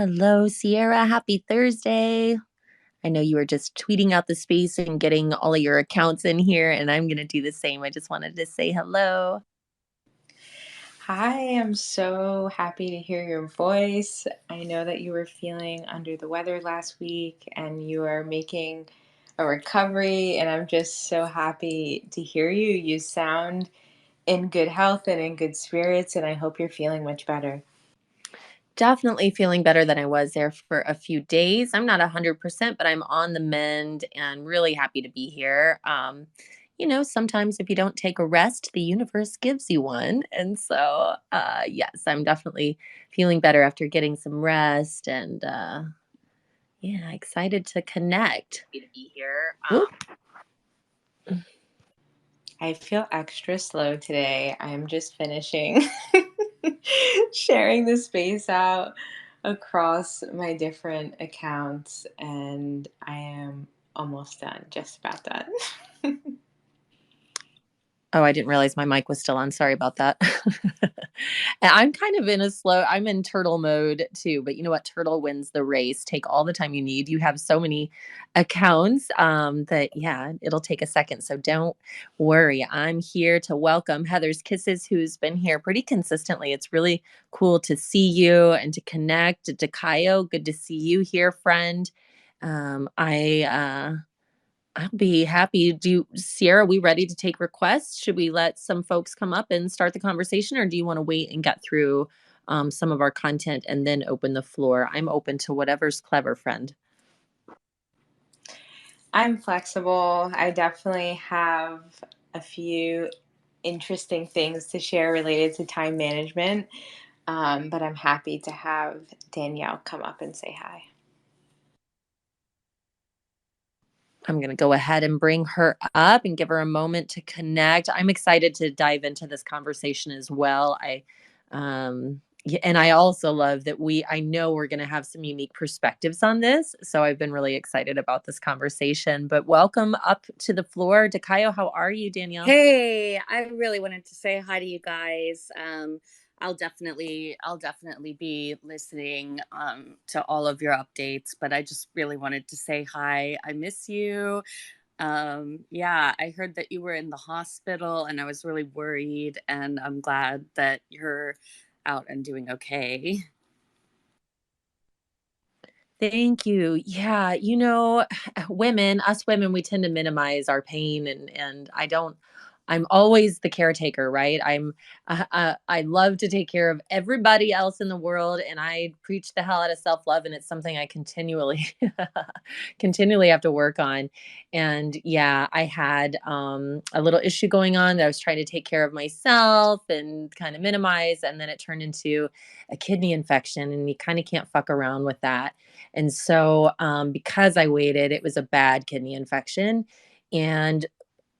Hello, Sierra. Happy Thursday. I know you were just tweeting out the space and getting all of your accounts in here, and I'm going to do the same. I just wanted to say hello. Hi, I'm so happy to hear your voice. I know that you were feeling under the weather last week and you are making a recovery, and I'm just so happy to hear you. You sound in good health and in good spirits, and I hope you're feeling much better. Definitely feeling better than I was there for a few days. I'm not 100%, but I'm on the mend and really happy to be here. Sometimes if you don't take a rest, the universe gives you one. And so, yes, I'm definitely feeling better after getting some rest and, yeah, excited to connect. Happy to be here. Whoop. I feel extra slow today. I'm just finishing sharing the space out across my different accounts, and I am almost done, just about done. Oh, I didn't realize my mic was still on. Sorry about that. And I'm kind of I'm in turtle mode too, but you know what? Turtle wins the race. Take all the time you need. You have so many accounts that, yeah, it'll take a second. So don't worry. I'm here to welcome Heather's Kisses, who's been here pretty consistently. It's really cool to see you and to connect. Dakayo, good to see you here, friend. I'll be happy. Sierra, are we ready to take requests? Should we let some folks come up and start the conversation, or do you want to wait and get through some of our content and then open the floor? I'm open to whatever's clever, friend. I'm flexible. I definitely have a few interesting things to share related to time management, but I'm happy to have Danielle come up and say hi. I'm going to go ahead and bring her up and give her a moment to connect. I'm excited to dive into this conversation as well. And I also love that I know we're going to have some unique perspectives on this. So I've been really excited about this conversation. But welcome up to the floor. Dakayo, how are you, Danielle? Hey, I really wanted to say hi to you guys. I'll definitely be listening to all of your updates, but I just really wanted to say hi. I miss you. Yeah, I heard that you were in the hospital and I was really worried, and I'm glad that you're out and doing okay. Thank you. Yeah, us women, we tend to minimize our pain, and I'm always the caretaker, right? I love to take care of everybody else in the world, and I preach the hell out of self-love, and it's something I continually continually have to work on. And yeah, I had a little issue going on that I was trying to take care of myself and kind of minimize, and then it turned into a kidney infection, and you kind of can't fuck around with that. And so, because I waited, it was a bad kidney infection. And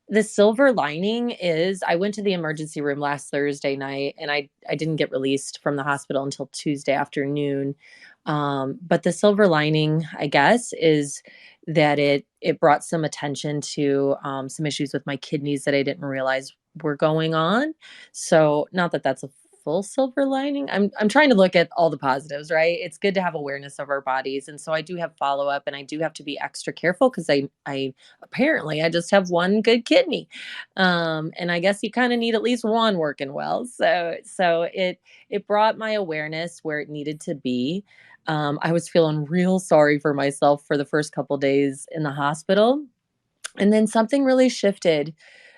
the silver lining is I went to the emergency room last Thursday night, and I didn't get released from the hospital until Tuesday afternoon. But the silver lining, I guess, is that it brought some attention to some issues with my kidneys that I didn't realize were going on. So not that that's a full silver lining. I'm trying to look at all the positives, right? It's good to have awareness of our bodies, and so I do have follow up, and I do have to be extra careful because I apparently I just have one good kidney, and I guess you kind of need at least one working well. So it brought my awareness where it needed to be. I was feeling real sorry for myself for the first couple days in the hospital. And then something really shifted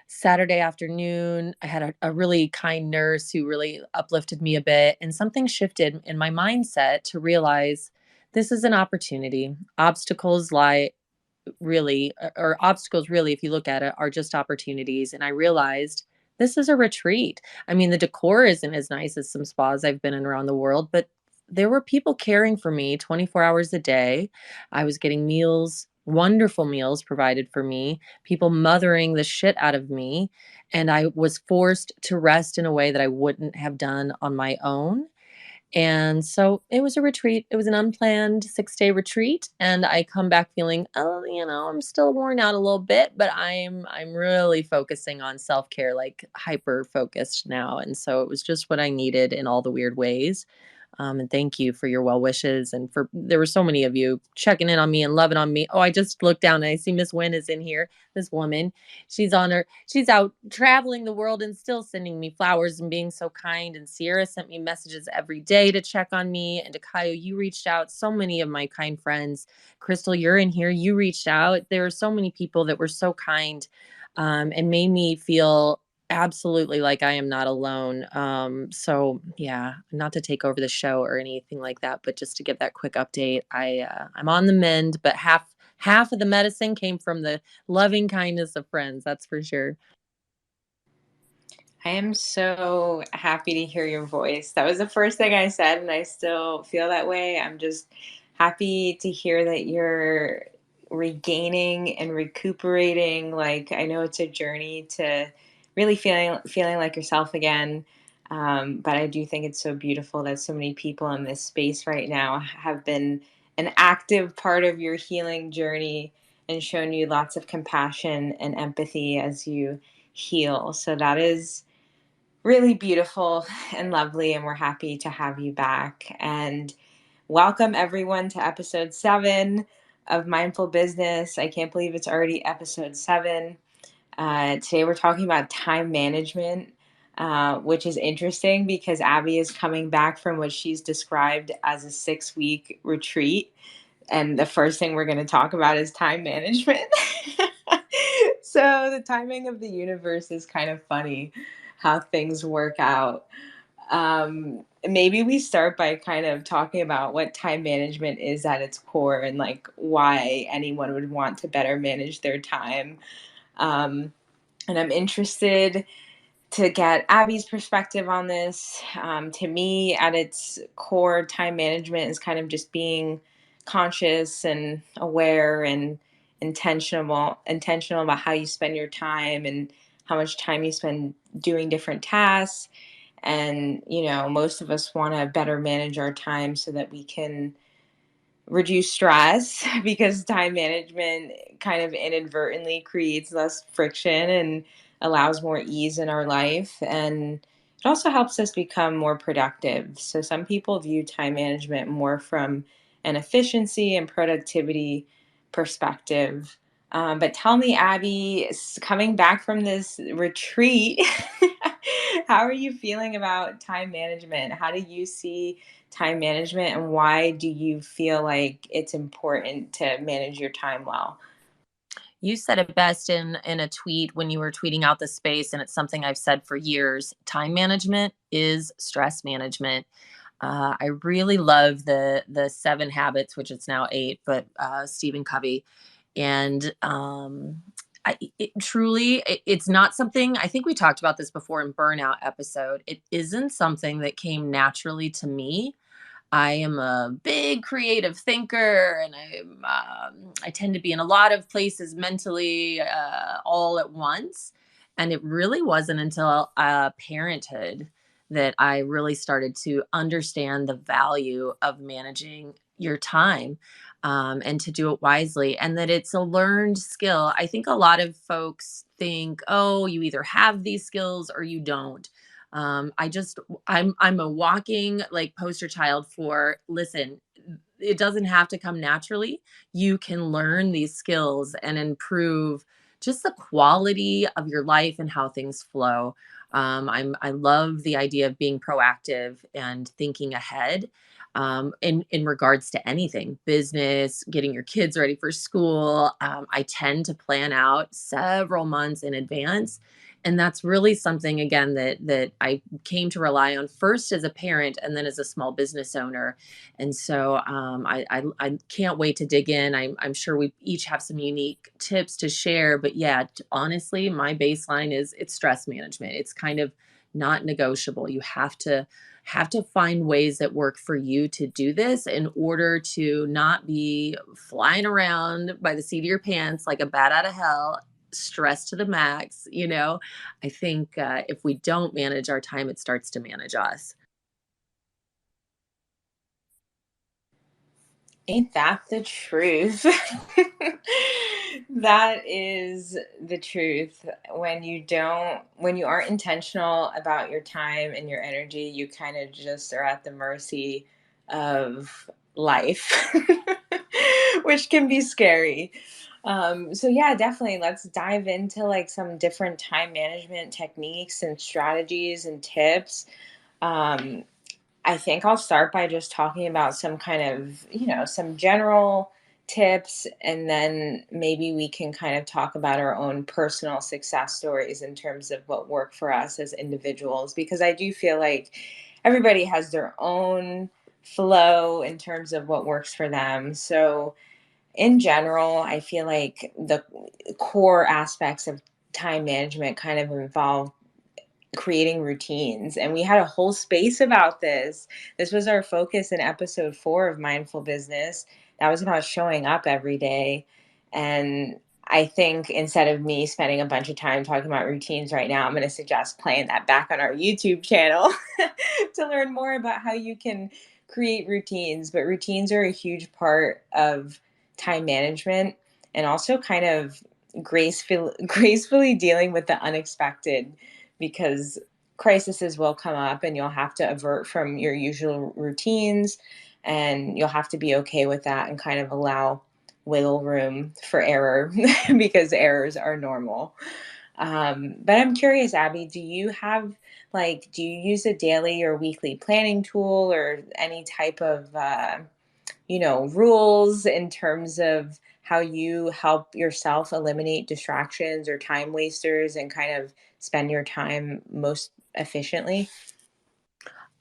Saturday afternoon. I had a really kind nurse who really uplifted me a bit. And something shifted in my mindset to realize this is an opportunity. Obstacles lie really, or obstacles really, if you look at it, are just opportunities. And I realized this is a retreat. I mean, the decor isn't as nice as some spas I've been in around the world, but there were people caring for me 24 hours a day. I was getting meals, wonderful meals provided for me, people mothering the shit out of me. And I was forced to rest in a way that I wouldn't have done on my own. And so it was a retreat. It was an unplanned 6-day retreat. And I come back feeling, oh, I'm still worn out a little bit, but I'm really focusing on self-care, like hyper focused now. And so it was just what I needed in all the weird ways. And thank you for your well wishes. And for there were so many of you checking in on me and loving on me. Oh, I just looked down and I see Miss Wynn is in here. This woman, she's out traveling the world and still sending me flowers and being so kind. And Sierra sent me messages every day to check on me. And to Kayo, you reached out. So many of my kind friends. Crystal, you're in here. You reached out. There are so many people that were so kind, and made me feel absolutely like I am not alone. So yeah, not to take over the show or anything like that, but just to give that quick update. I'm on the mend, but half of the medicine came from the loving kindness of friends, that's for sure. I am so happy to hear your voice. That was the first thing I said, and I still feel that way. I'm just happy to hear that you're regaining and recuperating. Like, I know it's a journey to really feeling like yourself again. But I do think it's so beautiful that so many people in this space right now have been an active part of your healing journey and shown you lots of compassion and empathy as you heal. So that is really beautiful and lovely, and we're happy to have you back. And welcome everyone to episode 7 of Mindful Business. I can't believe it's already episode 7. Today we're talking about time management, which is interesting because Abby is coming back from what she's described as a 6-week retreat. And the first thing we're going to talk about is time management. So the timing of the universe is kind of funny how things work out. Maybe we start by kind of talking about what time management is at its core and like why anyone would want to better manage their time. Um, and I'm interested to get Abby's perspective on this. To me, at its core, time management is kind of just being conscious and aware and intentional about how you spend your time and how much time you spend doing different tasks. And most of us want to better manage our time so that we can reduce stress because time management kind of inadvertently creates less friction and allows more ease in our life. And it also helps us become more productive. So some people view time management more from an efficiency and productivity perspective. But tell me, Abby, coming back from this retreat, how are you feeling about time management? How do you see time management, and why do you feel like it's important to manage your time well? You said it best in a tweet when you were tweeting out the space, and it's something I've said for years. Time management is stress management. I really love the 7 habits, which it's now 8, but Stephen Covey, and it's not something. I think we talked about this before in burnout episode. It isn't something that came naturally to me. I am a big creative thinker, and I tend to be in a lot of places mentally all at once. And it really wasn't until parenthood that I really started to understand the value of managing your time, and to do it wisely, and that it's a learned skill. I think a lot of folks think, oh, you either have these skills or you don't. I just I'm a walking like poster child for, listen, it doesn't have to come naturally. You can learn these skills and improve just the quality of your life and how things flow. I love the idea of being proactive and thinking ahead, in regards to anything, business, getting your kids ready for school. I tend to plan out several months in advance, and that's really something, again, that I came to rely on first as a parent and then as a small business owner. And so I can't wait to dig in. I'm sure we each have some unique tips to share, but yeah, honestly, my baseline is it's stress management. It's kind of not negotiable. You have to find ways that work for you to do this in order to not be flying around by the seat of your pants like a bat out of hell, stressed to the max. I think if we don't manage our time, it starts to manage us. Ain't that the truth? That is the truth. When you aren't intentional about your time and your energy, you kind of just are at the mercy of life, which can be scary. So yeah, definitely let's dive into like some different time management techniques and strategies and tips. Um, I think I'll start by just talking about some kind of, some general tips, and then maybe we can kind of talk about our own personal success stories in terms of what worked for us as individuals, because I do feel like everybody has their own flow in terms of what works for them. So, in general, I feel like the core aspects of time management kind of involve creating routines. And we had a whole space about this. This was our focus in episode 4 of Mindful Business. That was about showing up every day. And I think instead of me spending a bunch of time talking about routines right now, I'm going to suggest playing that back on our YouTube channel to learn more about how you can create routines. But routines are a huge part of time management, and also kind of gracefully dealing with the unexpected, because crises will come up and you'll have to avert from your usual routines, and you'll have to be okay with that and kind of allow wiggle room for error because errors are normal. But I'm curious, Abby, do you use a daily or weekly planning tool or any type of rules in terms of how you help yourself eliminate distractions or time wasters and kind of spend your time most efficiently?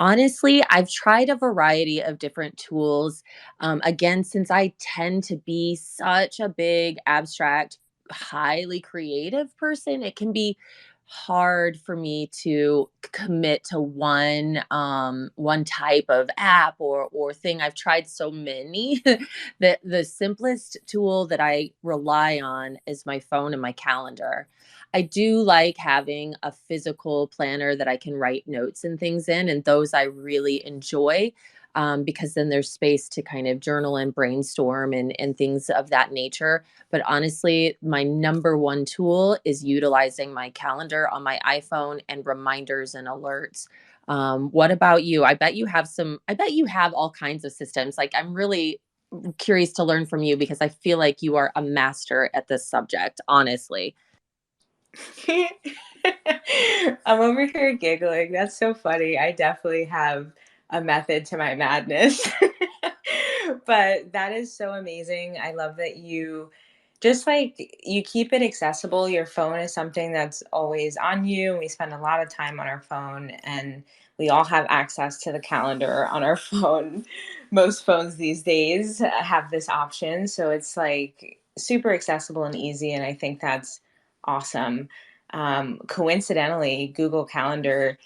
Honestly, I've tried a variety of different tools. Again, since I tend to be such a big, abstract, highly creative person, it can be hard for me to commit to one type of app or thing. I've tried so many that the simplest tool that I rely on is my phone and my calendar. I do like having a physical planner that I can write notes and things in, and those I really enjoy, because then there's space to kind of journal and brainstorm and things of that nature. But honestly, my number one tool is utilizing my calendar on my iPhone and reminders and alerts. What about you? I bet you have all kinds of systems. Like, I'm really curious to learn from you because I feel like you are a master at this subject, honestly. I'm over here giggling. That's so funny. I definitely have a method to my madness. But that is so amazing. I love that you keep it accessible. Your phone is something that's always on you, and we spend a lot of time on our phone, and we all have access to the calendar on our phone. Most phones these days have this option, so it's like super accessible and easy, and I think that's awesome. Coincidentally, Google Calendar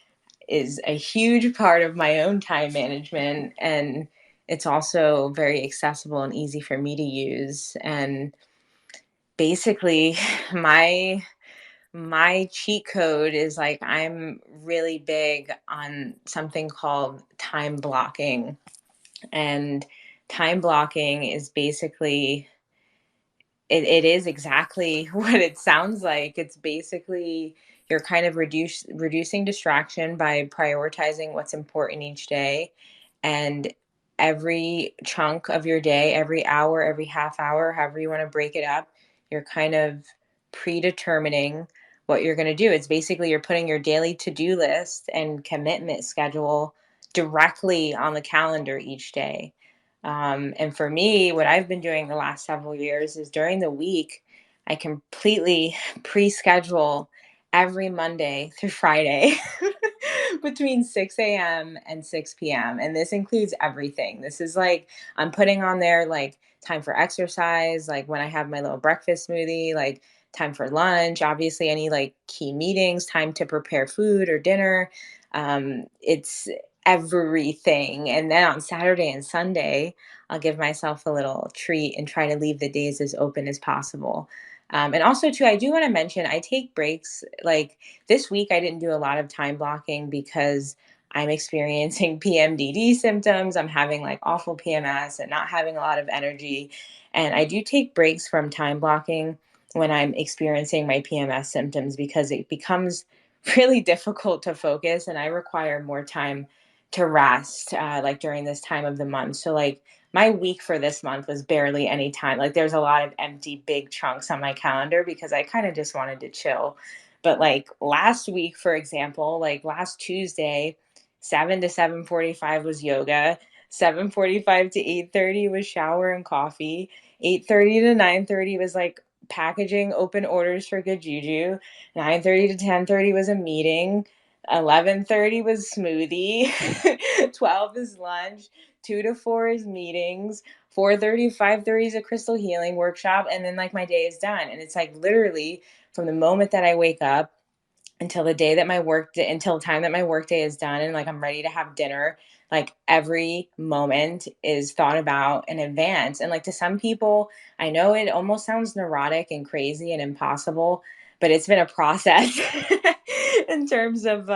is a huge part of my own time management, and it's also very accessible and easy for me to use. And basically, my my cheat code is like I'm really big on something called time blocking. And time blocking is basically it is exactly what it sounds like. It's basically you're kind of reducing distraction by prioritizing what's important each day. And every chunk of your day, every hour, every half hour, however you want to break it up, you're kind of predetermining what you're going to do. It's basically you're putting your daily to-do list and commitment schedule directly on the calendar each day. And for me, what I've been doing the last several years is during the week, I completely pre schedule every Monday through Friday between 6 a.m. and 6 p.m. And this includes everything. This is like, I'm putting on there like time for exercise, like when I have my little breakfast smoothie, like time for lunch, obviously, any like key meetings, time to prepare food or dinner. It's everything. And then on Saturday and Sunday, I'll give myself a little treat and try to leave the days as open as possible. And also, too, I do want to mention I take breaks. Like this week, I didn't do a lot of time blocking because I'm experiencing PMDD symptoms. I'm having like awful PMS and not having a lot of energy. And I do take breaks from time blocking. when I'm experiencing my PMS symptoms, because it becomes really difficult to focus and I require more time to rest, like during this time of the month. So, like, my week for this month was barely any time. Like, there's a lot of empty, big chunks on my calendar because I kind of just wanted to chill. But like last week, for example, like last Tuesday, 7 to 7:45 was yoga. 7:45 to 8:30 was shower and coffee. 8:30 to 9:30 was like packaging open orders for Good Juju. 9:30 to 10:30 was a meeting. 11:30 was smoothie. 12 is lunch. 2 to 4 is meetings. 4:30, 5:30 is a crystal healing workshop. And then like my day is done. And it's like literally from the moment that I wake up until the day that my work day, until the time that my work day is done and like I'm ready to have dinner, like every moment is thought about in advance. And like to some people, I know it almost sounds neurotic and crazy and impossible, but it's been a process in terms of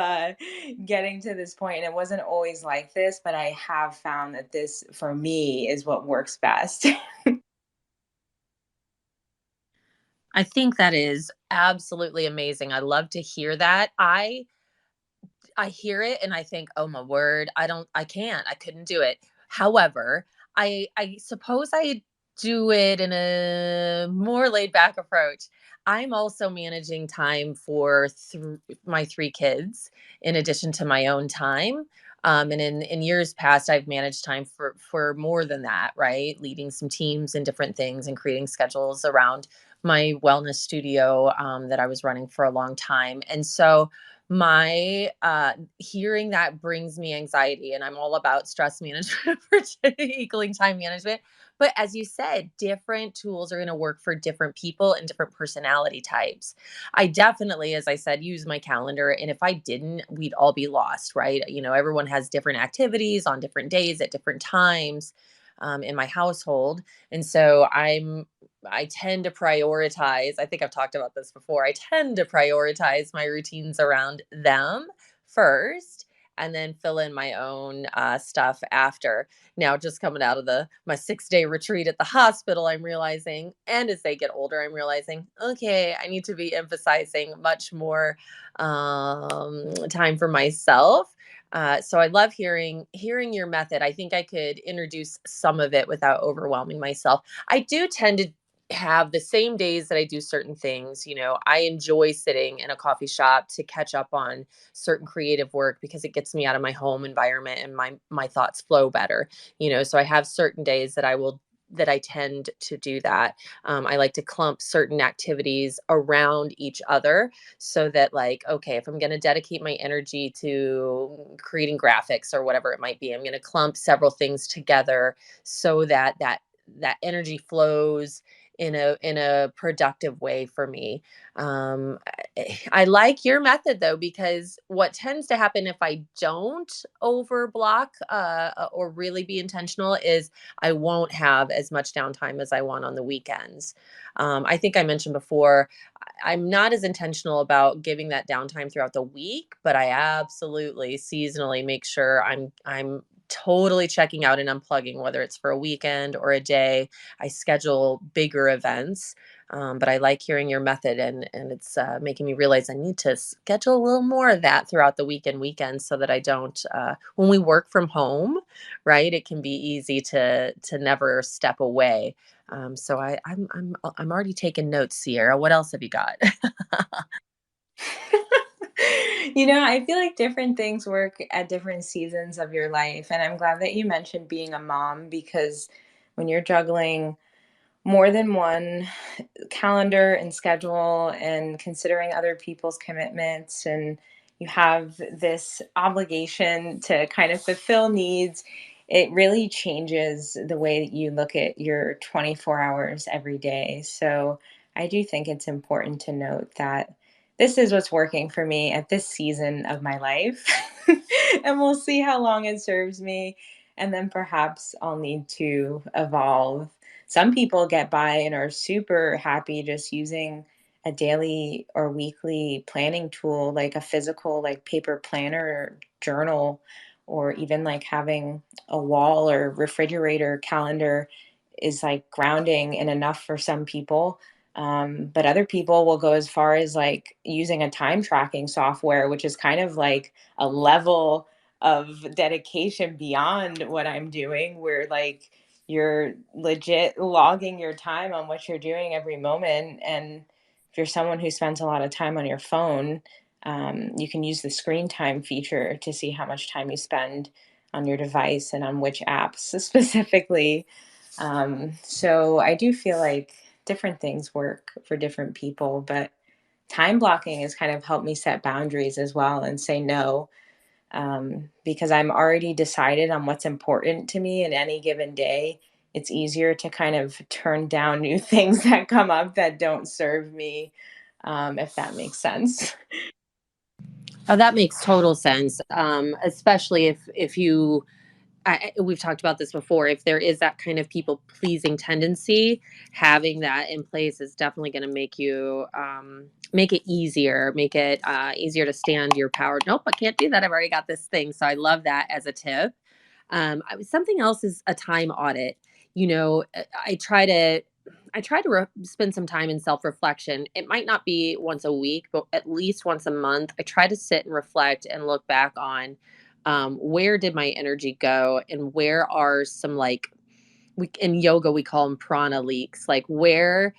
getting to this point. And it wasn't always like this, but I have found that this for me is what works best. I think that is absolutely amazing. I love to hear that. I hear it and I think, "Oh my word, I couldn't do it." However, I suppose I do it in a more laid back approach. I'm also managing time for my 3 kids in addition to my own time. And in years past, I've managed time for more than that, right? Leading some teams and different things and creating schedules around my wellness studio that I was running for a long time. And so my hearing that brings me anxiety, and I'm all about stress management for equaling time management. But as you said, different tools are going to work for different people and different personality types. I definitely, as I said, use my calendar, and if I didn't, we'd all be lost, right? Everyone has different activities on different days at different times in my household. And so I tend to prioritize, I think I've talked about this before. I tend to prioritize my routines around them first and then fill in my own stuff after. Now, just coming out of my 6-day retreat at the hospital, I'm realizing, and as they get older, I'm realizing, okay, I need to be emphasizing much more time for myself. So I love hearing your method. I think I could introduce some of it without overwhelming myself. I do tend to have the same days that I do certain things. I enjoy sitting in a coffee shop to catch up on certain creative work because it gets me out of my home environment and my thoughts flow better. So I have certain days that I tend to do that. I like to clump certain activities around each other so that, like, okay, if I'm going to dedicate my energy to creating graphics or whatever it might be, I'm going to clump several things together so that energy flows in a productive way for me. I like your method though, because what tends to happen if I don't overblock or really be intentional is I won't have as much downtime as I want on the weekends. I think I mentioned before, I'm not as intentional about giving that downtime throughout the week, but I absolutely seasonally make sure I'm totally checking out and unplugging, whether it's for a weekend or a day. I schedule bigger events, but I like hearing your method, and it's making me realize I need to schedule a little more of that throughout the week and weekends so that I don't. When we work from home, right, it can be easy to never step away. So I'm already taking notes, Sierra. What else have you got? I feel like different things work at different seasons of your life. And I'm glad that you mentioned being a mom, because when you're juggling more than one calendar and schedule and considering other people's commitments, and you have this obligation to kind of fulfill needs, it really changes the way that you look at your 24 hours every day. So I do think it's important to note that this is what's working for me at this season of my life. And we'll see how long it serves me. And then perhaps I'll need to evolve. Some people get by and are super happy just using a daily or weekly planning tool, like a physical, like paper planner or journal, or even like having a wall or refrigerator calendar is like grounding and enough for some people. But other people will go as far as like using a time tracking software, which is kind of like a level of dedication beyond what I'm doing, where like you're legit logging your time on what you're doing every moment. And if you're someone who spends a lot of time on your phone, you can use the screen time feature to see how much time you spend on your device and on which apps specifically. So I do feel like different things work for different people, but time blocking has kind of helped me set boundaries as well and say no, because I'm already decided on what's important to me in any given day. It's easier to kind of turn down new things that come up that don't serve me, if that makes sense. Oh, that makes total sense. Especially if you, we've talked about this before. If there is that kind of people pleasing tendency, having that in place is definitely going to make you make it easier, make it easier to stand your power. Nope, I can't do that. I've already got this thing. So I love that as a tip. Something else is a time audit. You know, I try to spend some time in self reflection. It might not be once a week, but at least once a month. I try to sit and reflect and look back on where did my energy go, and where are some like we in yoga we call them prana leaks. Like where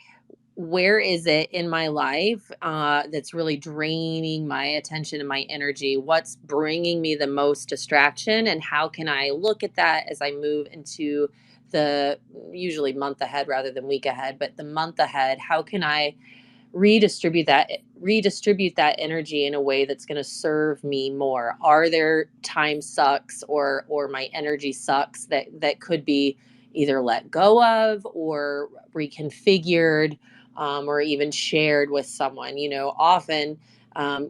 is it in my life that's really draining my attention and my energy? What's bringing me the most distraction? And how can I look at that as I move into the usually month ahead rather than week ahead, but the month ahead? How can I redistribute that energy in a way that's going to serve me more? Are there time sucks or my energy sucks that could be either let go of or reconfigured, or even shared with someone? You know, often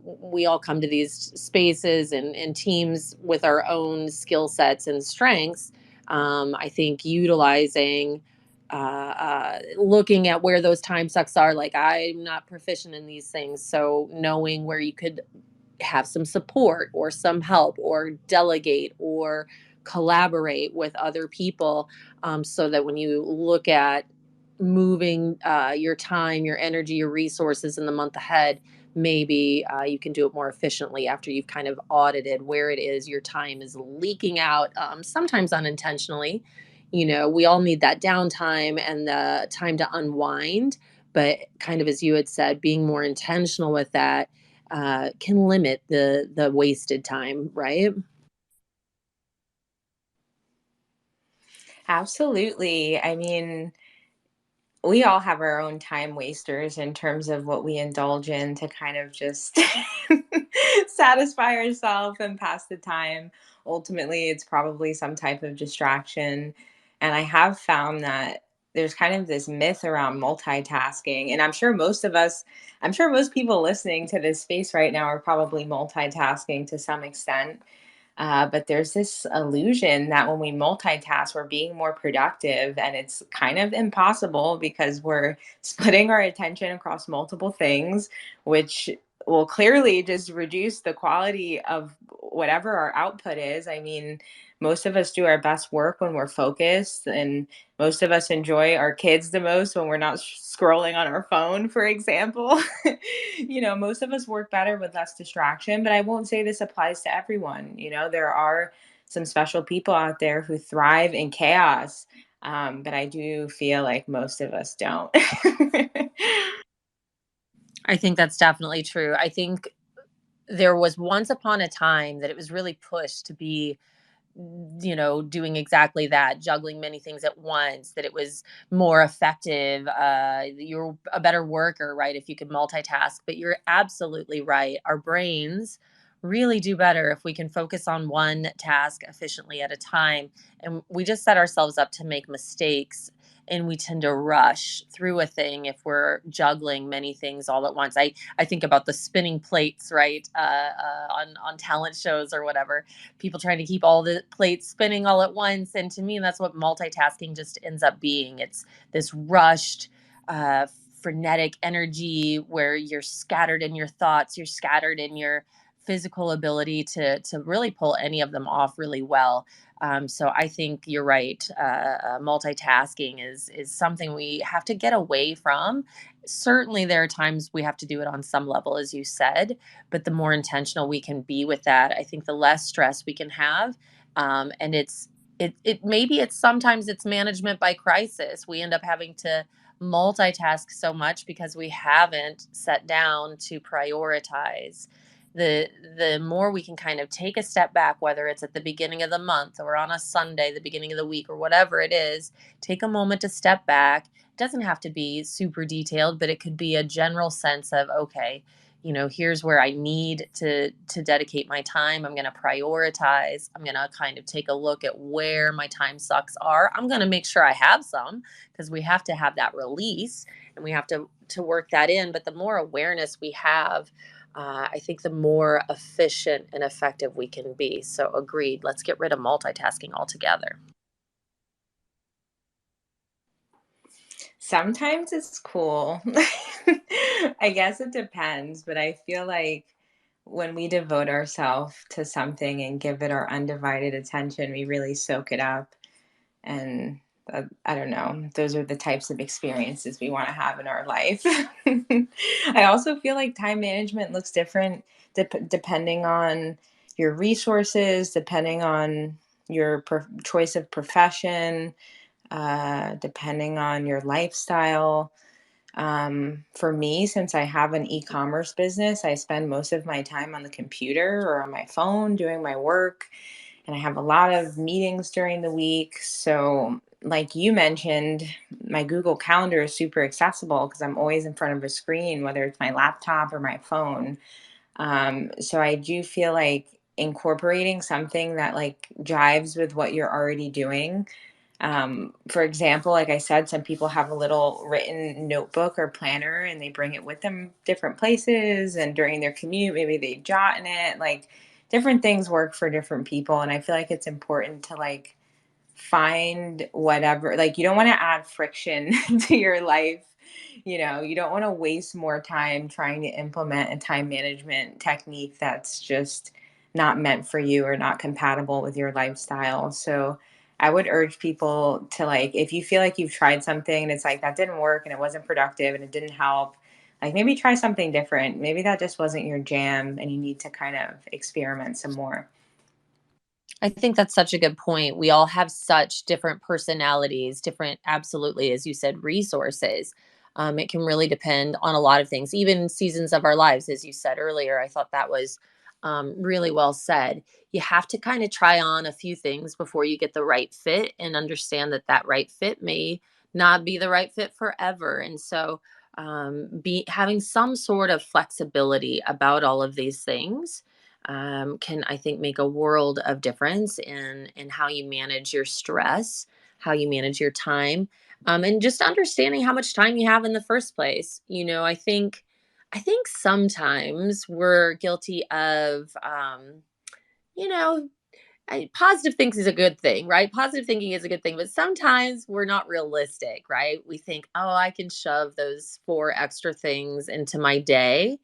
we all come to these spaces and teams with our own skill sets and strengths. I think utilizing looking at where those time sucks are, like I'm not proficient in these things, so knowing where you could have some support or some help or delegate or collaborate with other people, so that when you look at moving your time, your energy, your resources in the month ahead, maybe you can do it more efficiently after you've kind of audited where it is your time is leaking out, sometimes unintentionally. You know, we all need that downtime and the time to unwind, but kind of as you had said, being more intentional with that can limit the wasted time, right? Absolutely. I mean, we all have our own time wasters in terms of what we indulge in to kind of just satisfy ourselves and pass the time. Ultimately, it's probably some type of distraction. And I have found that there's kind of this myth around multitasking. And I'm sure most people listening to this space right now are probably multitasking to some extent. But there's this illusion that when we multitask, we're being more productive, and it's kind of impossible because we're splitting our attention across multiple things, which will clearly just reduce the quality of whatever our output is. I mean, most of us do our best work when we're focused, and most of us enjoy our kids the most when we're not scrolling on our phone, for example. Most of us work better with less distraction, but I won't say this applies to everyone. There are some special people out there who thrive in chaos, but I do feel like most of us don't. I think that's definitely true. I think there was once upon a time that it was really pushed to be, you know, doing exactly that, juggling many things at once, that it was more effective. You're a better worker, right? If you could multitask. But you're absolutely right. Our brains really do better if we can focus on one task efficiently at a time. And we just set ourselves up to make mistakes. And we tend to rush through a thing if we're juggling many things all at once. I think about the spinning plates, right, on talent shows or whatever, people trying to keep all the plates spinning all at once. And to me, that's what multitasking just ends up being. It's this rushed, frenetic energy where you're scattered in your thoughts, you're scattered in your physical ability to really pull any of them off really well. So I think you're right. Multitasking is something we have to get away from. Certainly, there are times we have to do it on some level, as you said, but the more intentional we can be with that, I think the less stress we can have. And it maybe it's sometimes it's management by crisis. We end up having to multitask so much because we haven't sat down to prioritize. The more we can kind of take a step back, whether it's at the beginning of the month or on a Sunday, the beginning of the week, or whatever it is, take a moment to step back. It doesn't have to be super detailed, but it could be a general sense of, okay, here's where I need to dedicate my time. I'm going to prioritize. I'm going to kind of take a look at where my time sucks are. I'm going to make sure I have some, because we have to have that release and we have to work that in. But the more awareness we have, I think the more efficient and effective we can be. So agreed. Let's get rid of multitasking altogether. Sometimes it's cool. I guess it depends, but I feel like when we devote ourselves to something and give it our undivided attention, we really soak it up. And I don't know, those are the types of experiences we want to have in our life. I also feel like time management looks different depending on your resources, depending on your choice of profession, depending on your lifestyle. For me, since I have an e-commerce business, I spend most of my time on the computer or on my phone doing my work, and I have a lot of meetings during the week. So, like you mentioned, my Google Calendar is super accessible because I'm always in front of a screen, whether it's my laptop or my phone. So I do feel like incorporating something that like jives with what you're already doing. For example, like I said, some people have a little written notebook or planner and they bring it with them different places. And during their commute, maybe they jot in it. Like different things work for different people. And I feel like it's important to like find whatever, like you don't want to add friction to your life. You don't want to waste more time trying to implement a time management technique that's just not meant for you or not compatible with your lifestyle. So I would urge people to like, if you feel like you've tried something and it's like that didn't work and it wasn't productive and it didn't help, like maybe try something different. Maybe that just wasn't your jam and you need to kind of experiment some more. I think that's such a good point. We all have such different personalities, different, absolutely, as you said, resources. It can really depend on a lot of things, even seasons of our lives, as you said earlier. I thought that was really well said. You have to kind of try on a few things before you get the right fit and understand that that right fit may not be the right fit forever. And so, be having some sort of flexibility about all of these things can I think make a world of difference in how you manage your stress, how you manage your time, and just understanding how much time you have in the first place. I think sometimes we're guilty of you know. Positive thinking is a good thing, right? Positive thinking is a good thing, but sometimes we're not realistic, right? We think, oh, I can shove those four extra things into my day,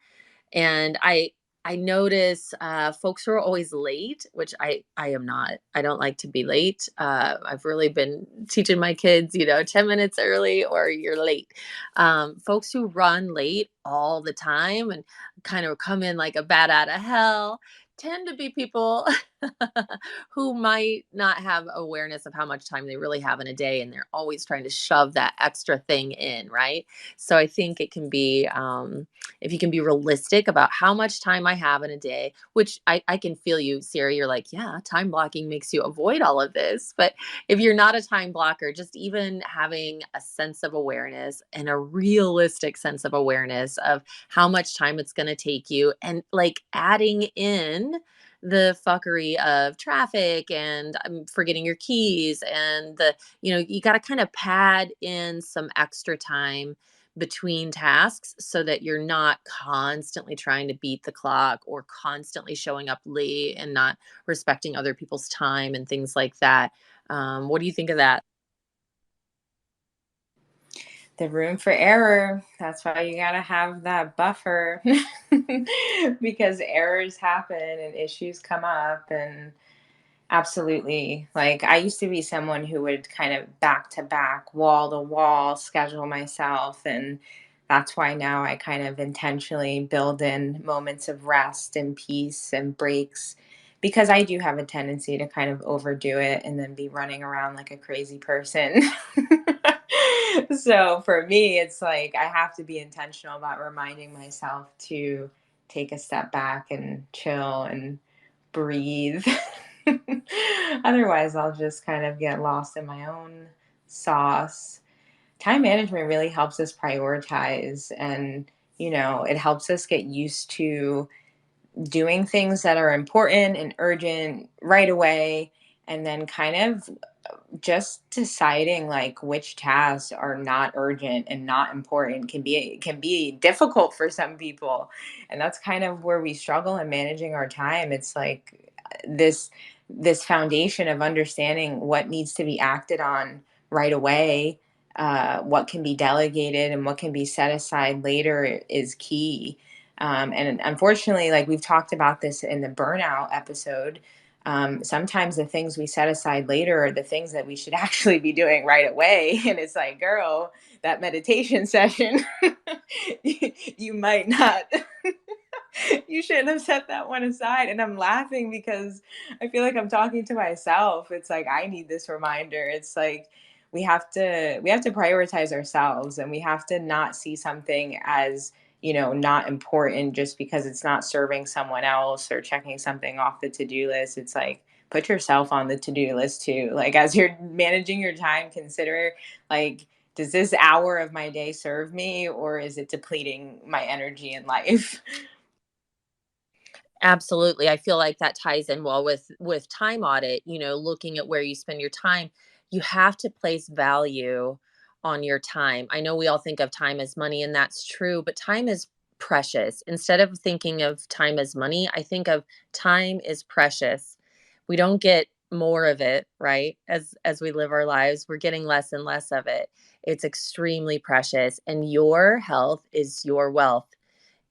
and I notice folks who are always late, which I am not. I don't like to be late. I've really been teaching my kids, 10 minutes early or you're late. Folks who run late all the time and kind of come in like a bat out of hell tend to be people who might not have awareness of how much time they really have in a day, and they're always trying to shove that extra thing in, right? So I think it can be if you can be realistic about how much time I have in a day, which I can feel you, Siri, you're like, yeah, time blocking makes you avoid all of this. But if you're not a time blocker, just even having a sense of awareness and a realistic sense of awareness of how much time it's going to take you, and like adding in the fuckery of traffic and forgetting your keys, and you got to kind of pad in some extra time between tasks so that you're not constantly trying to beat the clock or constantly showing up late and not respecting other people's time and things like that. What do you think of that? The room for error. That's why you got to have that buffer because errors happen and issues come up. And absolutely, like I used to be someone who would kind of back to back, wall to wall schedule myself. And that's why now I kind of intentionally build in moments of rest and peace and breaks, because I do have a tendency to kind of overdo it and then be running around like a crazy person. So for me, it's like I have to be intentional about reminding myself to take a step back and chill and breathe. Otherwise, I'll just kind of get lost in my own sauce. Time management really helps us prioritize, and it helps us get used to doing things that are important and urgent right away, and then kind of just deciding like which tasks are not urgent and not important can be difficult for some people. And that's kind of where we struggle in managing our time. It's like this foundation of understanding what needs to be acted on right away, what can be delegated and what can be set aside later is key. And unfortunately, like we've talked about this in the burnout episode, sometimes the things we set aside later are the things that we should actually be doing right away. And it's like, girl, that meditation session, you might not, you shouldn't have set that one aside. And I'm laughing because I feel like I'm talking to myself. It's like, I need this reminder. It's like, we have to prioritize ourselves, and we have to not see something as not important just because it's not serving someone else or checking something off the to-do list. It's like, put yourself on the to-do list too. Like, as you're managing your time, consider, like, does this hour of my day serve me, or is it depleting my energy in life? Absolutely. I feel like that ties in well with time audit, looking at where you spend your time. You have to place value on your time. I know we all think of time as money, and that's true, but time is precious. Instead of thinking of time as money, I think of time is precious. We don't get more of it, right? As we live our lives, we're getting less and less of it. It's extremely precious, and your health is your wealth.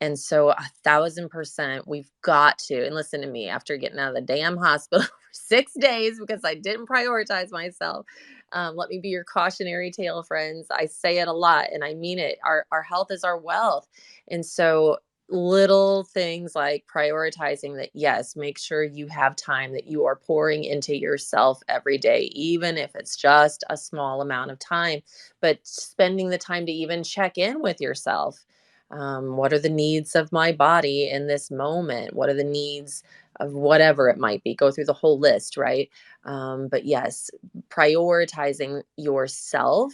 And so 1,000%, we've got to, and listen to me, after getting out of the damn hospital for 6 days because I didn't prioritize myself. Let me be your cautionary tale, friends. I say it a lot and I mean it. Our health is our wealth. And so little things like prioritizing that, yes, make sure you have time that you are pouring into yourself every day, even if it's just a small amount of time, but spending the time to even check in with yourself. What are the needs of my body in this moment? What are the needs of whatever it might be? Go through the whole list, right? But yes, prioritizing yourself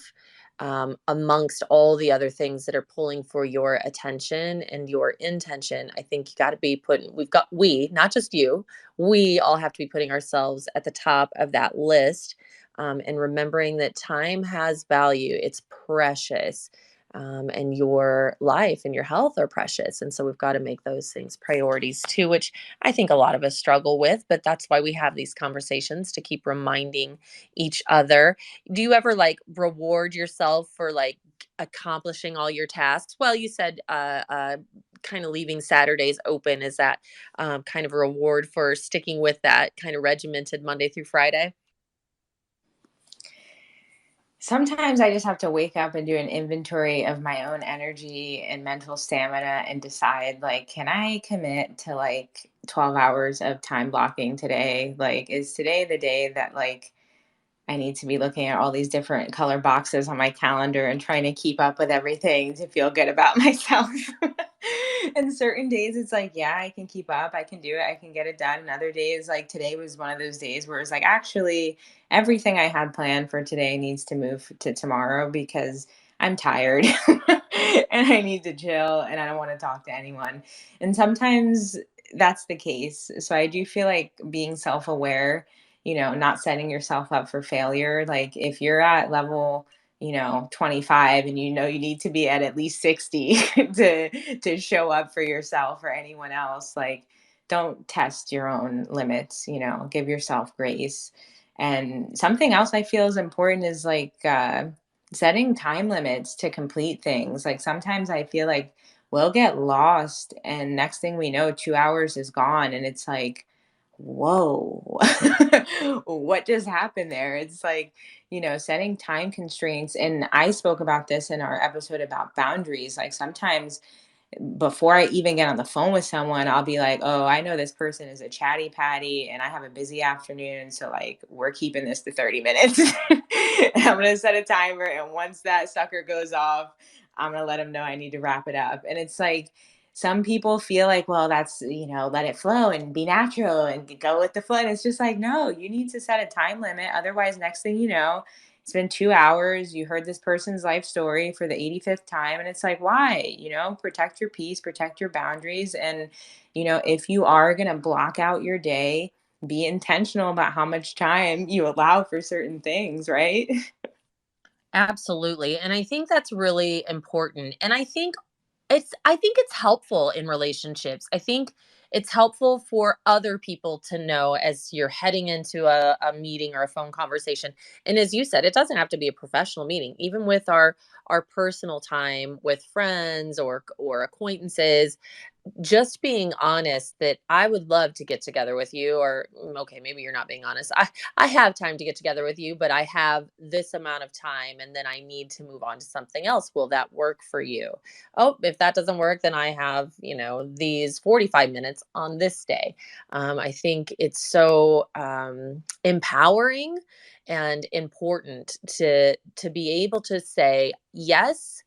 amongst all the other things that are pulling for your attention and your intention. I think you got to be putting, not just you, we all have to be putting ourselves at the top of that list, and remembering that time has value, it's precious, and your life and your health are precious. And so we've got to make those things priorities too, which I think a lot of us struggle with, but that's why we have these conversations to keep reminding each other. Do you ever like reward yourself for like accomplishing all your tasks? Well, you said kind of leaving Saturdays open. Is that kind of a reward for sticking with that kind of regimented Monday through Friday? Sometimes I just have to wake up and do an inventory of my own energy and mental stamina and decide, like, can I commit to like 12 hours of time blocking today? Like, is today the day that like I need to be looking at all these different color boxes on my calendar and trying to keep up with everything to feel good about myself? And certain days it's like, yeah, I can keep up, I can do it, I can get it done. And other days, like today was one of those days where it's like, actually, everything I had planned for today needs to move to tomorrow because I'm tired and I need to chill and I don't want to talk to anyone. And sometimes that's the case. So I do feel like being self aware, not setting yourself up for failure. Like if you're at level, 25 and you need to be at least 60 to show up for yourself or anyone else, like don't test your own limits, give yourself grace. And something else I feel is important is like setting time limits to complete things. Like sometimes I feel like we'll get lost and next thing we know 2 hours is gone and it's like, whoa. What just happened there? It's like, setting time constraints, and I spoke about this in our episode about boundaries. Like sometimes before I even get on the phone with someone, I'll be like, oh, I know this person is a chatty patty and I have a busy afternoon. So, like, we're keeping this to 30 minutes. And I'm going to set a timer. And once that sucker goes off, I'm going to let them know I need to wrap it up. And it's like, some people feel like, well, that's, let it flow and be natural and go with the flow. And it's just like, no, you need to set a time limit. Otherwise, next thing you know, it's been 2 hours. You heard this person's life story for the 85th time. And it's like, why? Protect your peace, protect your boundaries. And, if you are going to block out your day, be intentional about how much time you allow for certain things, right? Absolutely. And I think that's really important. And I think it's helpful in relationships. I think it's helpful for other people to know as you're heading into a meeting or a phone conversation. And as you said, it doesn't have to be a professional meeting. Even with our personal time with friends or acquaintances, just being honest that I would love to get together with you, or okay, maybe you're not being honest. I have time to get together with you, but I have this amount of time and then I need to move on to something else. Will that work for you? Oh, if that doesn't work, then I have, these 45 minutes on this day. I think it's so empowering and important to be able to say yes,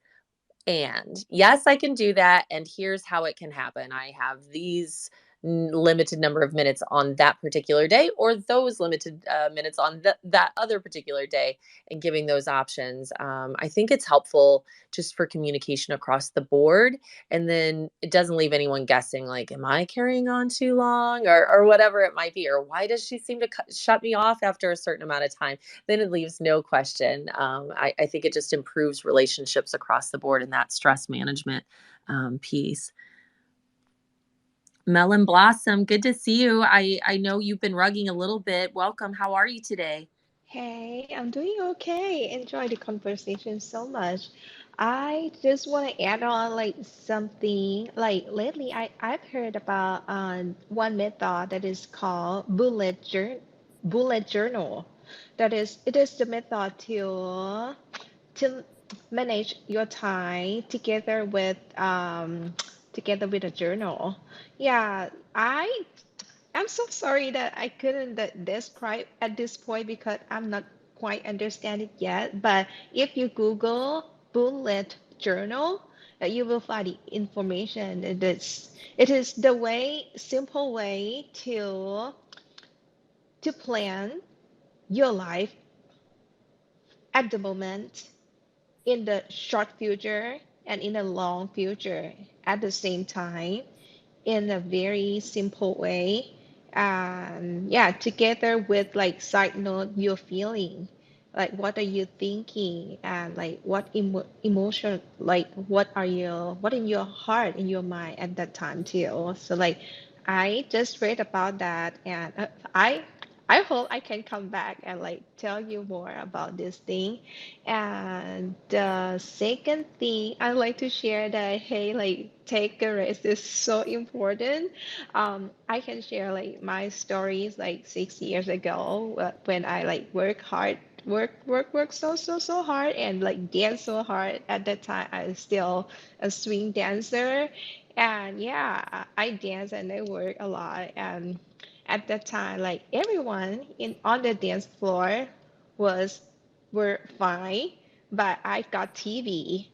and yes, I can do that. And here's how it can happen. I have these limited number of minutes on that particular day, or those limited minutes on that other particular day, and giving those options. I think it's helpful just for communication across the board. And then it doesn't leave anyone guessing, like, am I carrying on too long, or whatever it might be, or why does she seem to shut me off after a certain amount of time? Then it leaves no question. I think it just improves relationships across the board in that stress management piece. Melon Blossom, good to see you. I know you've been rugging a little bit. Welcome. How are you today? Hey, I'm doing okay. Enjoy the conversation so much. I just want to add on like something like lately I've heard about one method that is called bullet journal. That is it is the method to manage your time together with a journal. Yeah, I'm so sorry that I couldn't describe at this point because I'm not quite understand it yet. But if you Google bullet journal, you will find the information. It is the simple way to plan your life at the moment, in the short future and in the long future at the same time, in a very simple way. Yeah, together with like side note you're feeling, like what are you thinking, and like what emotion, like what in your heart, in your mind at that time too. So like I just read about that, and I hope I can come back and like tell you more about this thing. And the second thing I like to share that, hey, like take a rest is so important. I can share like my stories like 6 years ago, when I like work so hard and like dance so hard. At that time, I was still a swing dancer, and yeah, I dance and I work a lot. And at that time, like everyone in on the dance floor was were fine, but I got TV.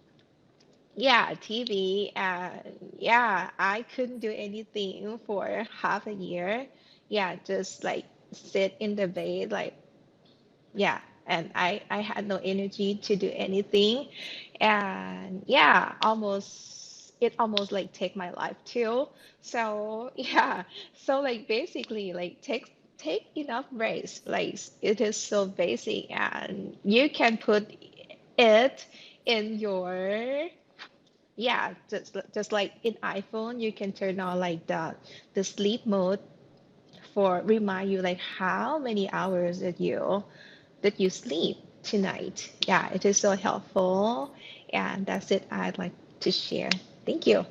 Yeah, TV, and yeah, I couldn't do anything for half a year. Yeah, just like sit in the bed, like yeah, and I had no energy to do anything, and yeah, almost like take my life too. So yeah, so like basically like take enough rest. Like it is so basic, and you can put it in your, yeah, just like in iPhone, you can turn on like the sleep mode for remind you like how many hours that you sleep. tonight. Yeah, it is so helpful. And that's it I'd like to share. Thank you.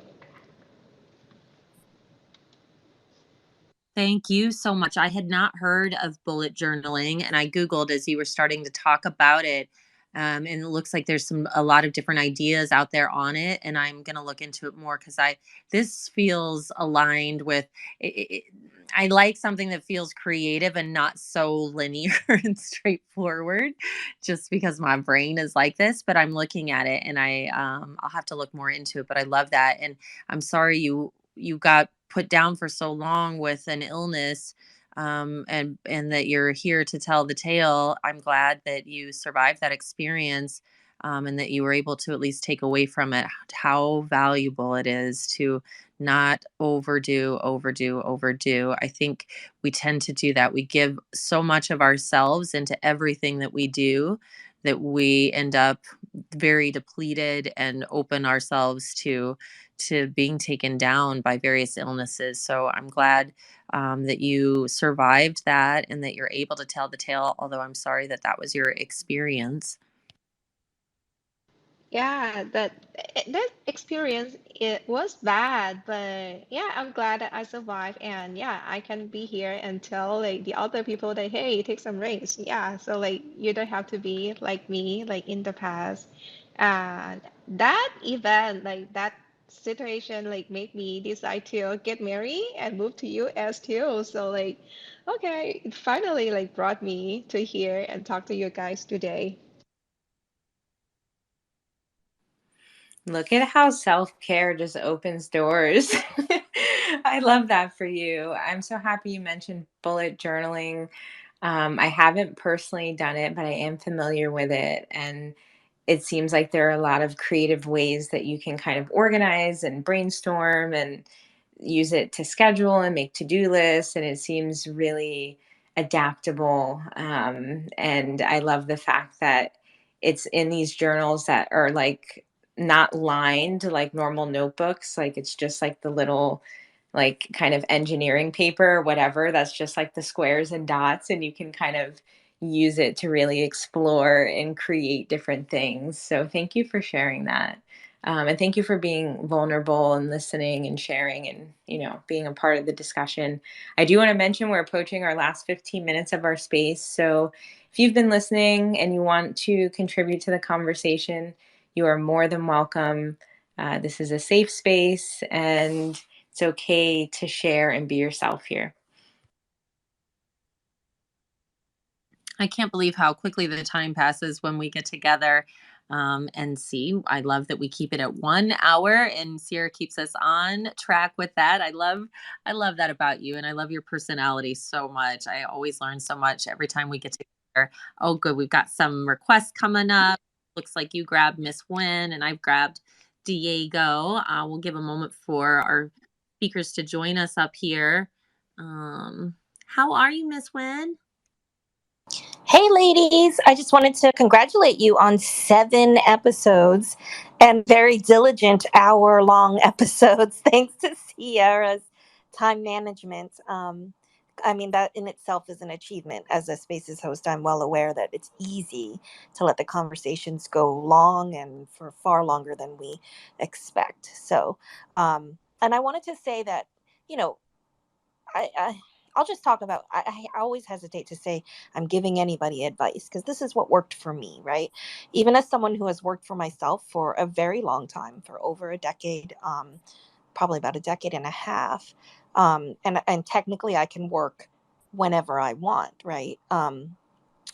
Thank you so much. I had not heard of bullet journaling, and I Googled as you were starting to talk about it. And it looks like there's a lot of different ideas out there on it, and I'm going to look into it more because this feels aligned with it. I like something that feels creative and not so linear and straightforward, just because my brain is like this. But I'm looking at it, and I'll have to look more into it. But I love that, and I'm sorry you got put down for so long with an illness, and that you're here to tell the tale. I'm glad that you survived that experience, and that you were able to at least take away from it how valuable it is to not overdo. I think we tend to do that. We give so much of ourselves into everything that we do that we end up very depleted and open ourselves to being taken down by various illnesses. So I'm glad that you survived that and that you're able to tell the tale, although I'm sorry that that was your experience. Yeah, that experience it was bad, but yeah, I'm glad that I survived, and yeah, I can be here and tell like the other people that hey, take some risks. Yeah, so like you don't have to be like me, like in the past. And that event, like that situation, like made me decide to get married and move to US too. So like, okay, it finally like brought me to here and talk to you guys today. Look at how self-care just opens doors. I love that for you. I'm so happy you mentioned bullet journaling. I haven't personally done it, but I am familiar with it. And it seems like there are a lot of creative ways that you can kind of organize and brainstorm and use it to schedule and make to-do lists. And it seems really adaptable. And I love the fact that it's in these journals that are like not lined like normal notebooks. Like it's just like the little like kind of engineering paper or whatever that's just like the squares and dots, and you can kind of use it to really explore and create different things. So thank you for sharing that. And thank you for being vulnerable and listening and sharing and, being a part of the discussion. I do want to mention we're approaching our last 15 minutes of our space. So if you've been listening and you want to contribute to the conversation, you are more than welcome. This is a safe space, and it's okay to share and be yourself here. I can't believe how quickly the time passes when we get together. And see, I love that we keep it at 1 hour, and Sierra keeps us on track with that. I love that about you, and I love your personality so much. I always learn so much every time we get together. Oh, good, we've got some requests coming up. Looks like you grabbed Miss Wynn, and I've grabbed Diego. We'll give a moment for our speakers to join us up here. How are you, Miss Wynn? Hey, ladies. I just wanted to congratulate you on 7 episodes and very diligent hour-long episodes, thanks to Sierra's time management. I mean, that in itself is an achievement. As a Spaces host, I'm well aware that it's easy to let the conversations go long and for far longer than we expect. So, and I wanted to say that, you know, I'll just talk about. I always hesitate to say I'm giving anybody advice because this is what worked for me, right? Even as someone who has worked for myself for a very long time, for over a decade, probably about a decade and a half, and technically I can work whenever I want, right?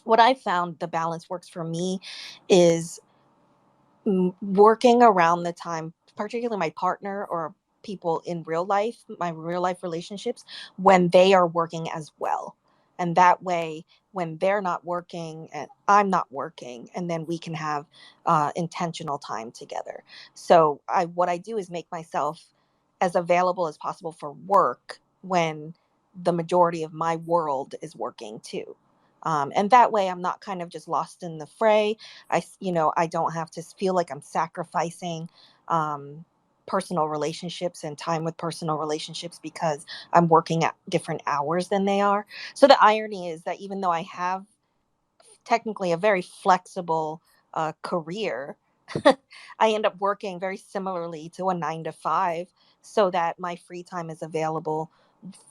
What I found the balance works for me is working around the time, particularly my partner or people in real life, my real life relationships, when they are working as well. And that way, when they're not working and I'm not working, and then we can have intentional time together. So what I do is make myself as available as possible for work when the majority of my world is working too. And that way I'm not kind of just lost in the fray. I don't have to feel like I'm sacrificing um, personal relationships and time with personal relationships because I'm working at different hours than they are. So the irony is that even though I have technically a very flexible career. I end up working very similarly to a 9 to 5 so that my free time is available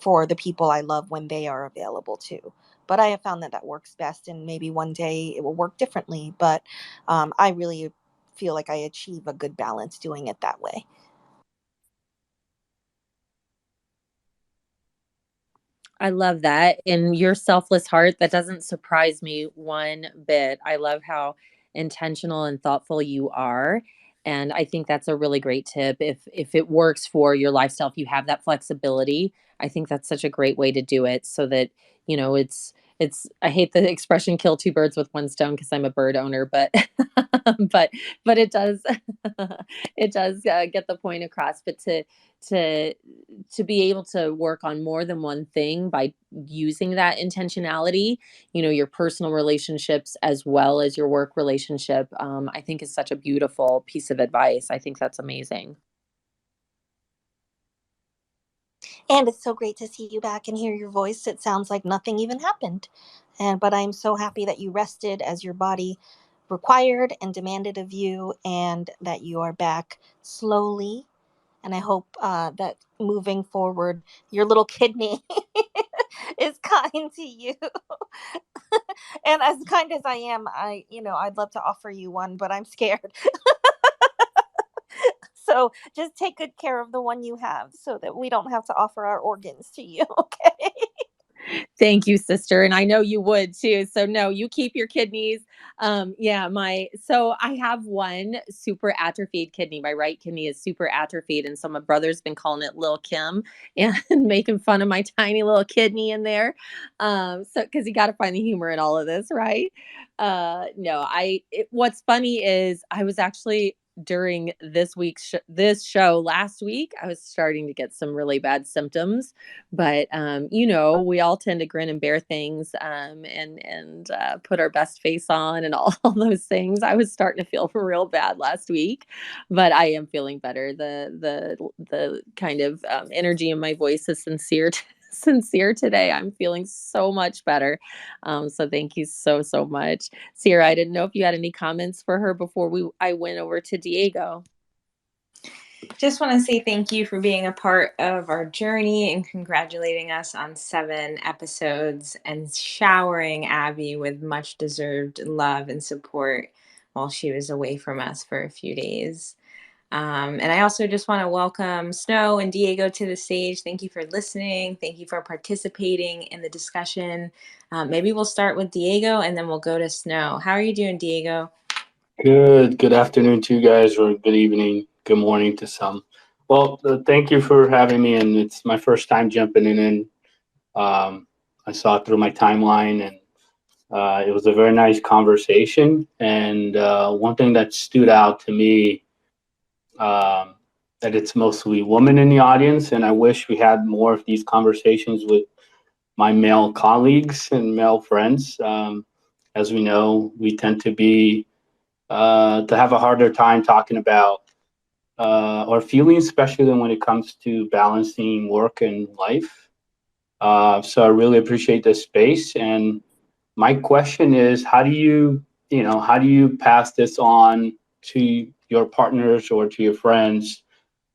for the people I love when they are available too. But I have found that that works best, and maybe one day it will work differently. But I really feel like I achieve a good balance doing it that way. I love that. And your selfless heart, that doesn't surprise me one bit. I love how intentional and thoughtful you are. And I think that's a really great tip. If it works for your lifestyle, if you have that flexibility, I think that's such a great way to do it so that, it's I hate the expression kill two birds with one stone because I'm a bird owner, but but but it does it does get the point across. But to to be able to work on more than one thing by using that intentionality, your personal relationships as well as your work relationship, I think is such a beautiful piece of advice. I think that's amazing. And it's so great to see you back and hear your voice. It sounds like nothing even happened. But I'm so happy that you rested as your body required and demanded of you, and that you are back slowly. And I hope that moving forward, your little kidney is kind to you. And as kind as I am, I'd love to offer you one, but I'm scared. So just take good care of the one you have so that we don't have to offer our organs to you, okay? Thank you, sister. And I know you would too. So no, you keep your kidneys. Yeah, so I have one super atrophied kidney. My right kidney is super atrophied. And so my brother's been calling it Lil Kim and making fun of my tiny little kidney in there. So because you got to find the humor in all of this, right? No, what's funny is I was actually during this show last week, I was starting to get some really bad symptoms, but we all tend to grin and bear things, and put our best face on and all those things. I was starting to feel real bad last week, but I am feeling better. The kind of energy in my voice is sincere today. I'm feeling so much better. So thank you so much, Sierra. I didn't know if you had any comments for her before I went over to Diego. Just want to say thank you for being a part of our journey and congratulating us on 7 episodes and showering Abby with much deserved love and support while she was away from us for a few days. And I also just want to welcome Snow and Diego to the stage. Thank you for listening. Thank you for participating in the discussion. Maybe we'll start with Diego and then we'll go to Snow. How are you doing, Diego? Good afternoon to you guys, or good evening, good morning to some. Well, thank you for having me, and it's my first time jumping in. I saw it through my timeline, and it was a very nice conversation. And one thing that stood out to me, that it's mostly women in the audience, and I wish we had more of these conversations with my male colleagues and male friends. As we know, we tend to have a harder time talking about our feelings, especially when it comes to balancing work and life. So I really appreciate this space. And my question is, how do you pass this on to your partners or to your friends?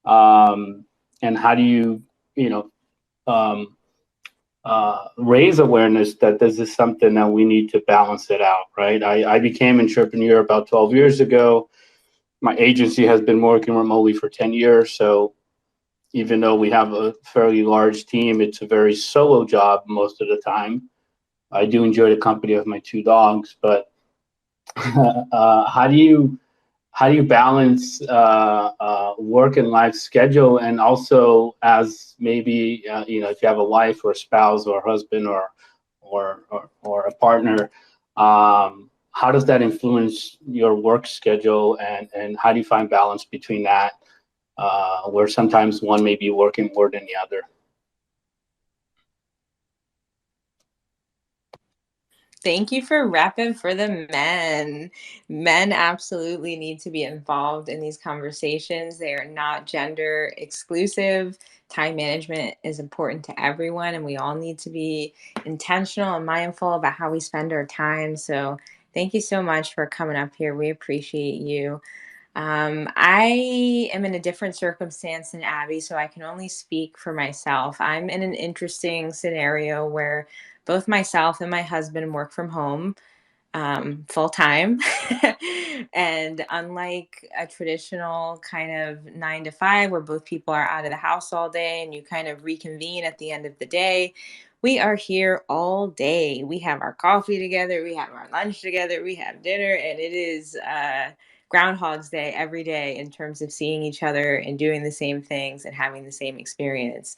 And how do you know, um, raise awareness that this is something that we need to balance it out, right? I became entrepreneur about 12 years ago. My agency has been working remotely for 10 years. So even though we have a fairly large team, it's a very solo job most of the time. I do enjoy the company of my 2 dogs, but how do you balance work and life schedule, and also as maybe if you have a wife or a spouse or a husband or a partner, how does that influence your work schedule, and how do you find balance between that, where sometimes one may be working more than the other? Thank you for repping for the men. Men absolutely need to be involved in these conversations. They are not gender exclusive. Time management is important to everyone, and we all need to be intentional and mindful about how we spend our time. So, thank you so much for coming up here. We appreciate you. I am in a different circumstance than Abby, so I can only speak for myself. I'm in an interesting scenario where both myself and my husband work from home full time. And unlike a traditional kind of 9 to 5, where both people are out of the house all day and you kind of reconvene at the end of the day, we are here all day. We have our coffee together, we have our lunch together, we have dinner, and it is Groundhog's Day every day in terms of seeing each other and doing the same things and having the same experience.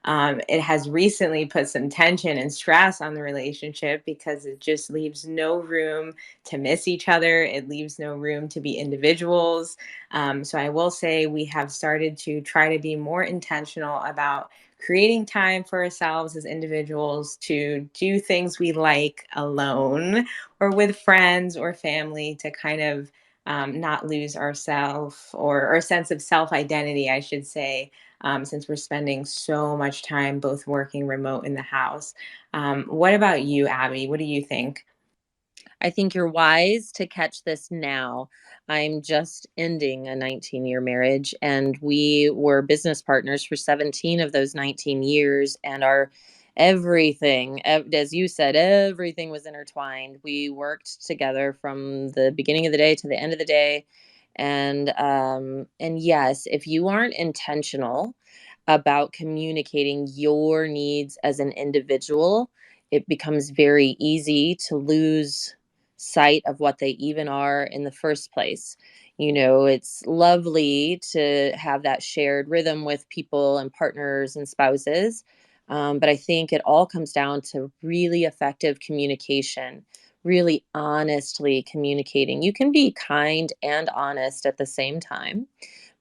It has recently put some tension and stress on the relationship because it just leaves no room to miss each other. It leaves no room to be individuals. So I will say we have started to try to be more intentional about creating time for ourselves as individuals to do things we like alone or with friends or family to kind of not lose ourself or our sense of self identity, I should say, since we're spending so much time both working remote in the house. What about you, Abby? What do you think? I think you're wise to catch this now. I'm just ending a 19-year marriage, and we were business partners for 17 of those 19 years, and our everything, as you said, everything was intertwined. We worked together from the beginning of the day to the end of the day. And yes, if you aren't intentional about communicating your needs as an individual, it becomes very easy to lose sight of what they even are in the first place. You know, it's lovely to have that shared rhythm with people and partners and spouses. But I think it all comes down to really effective communication, really honestly communicating. You can be kind and honest at the same time,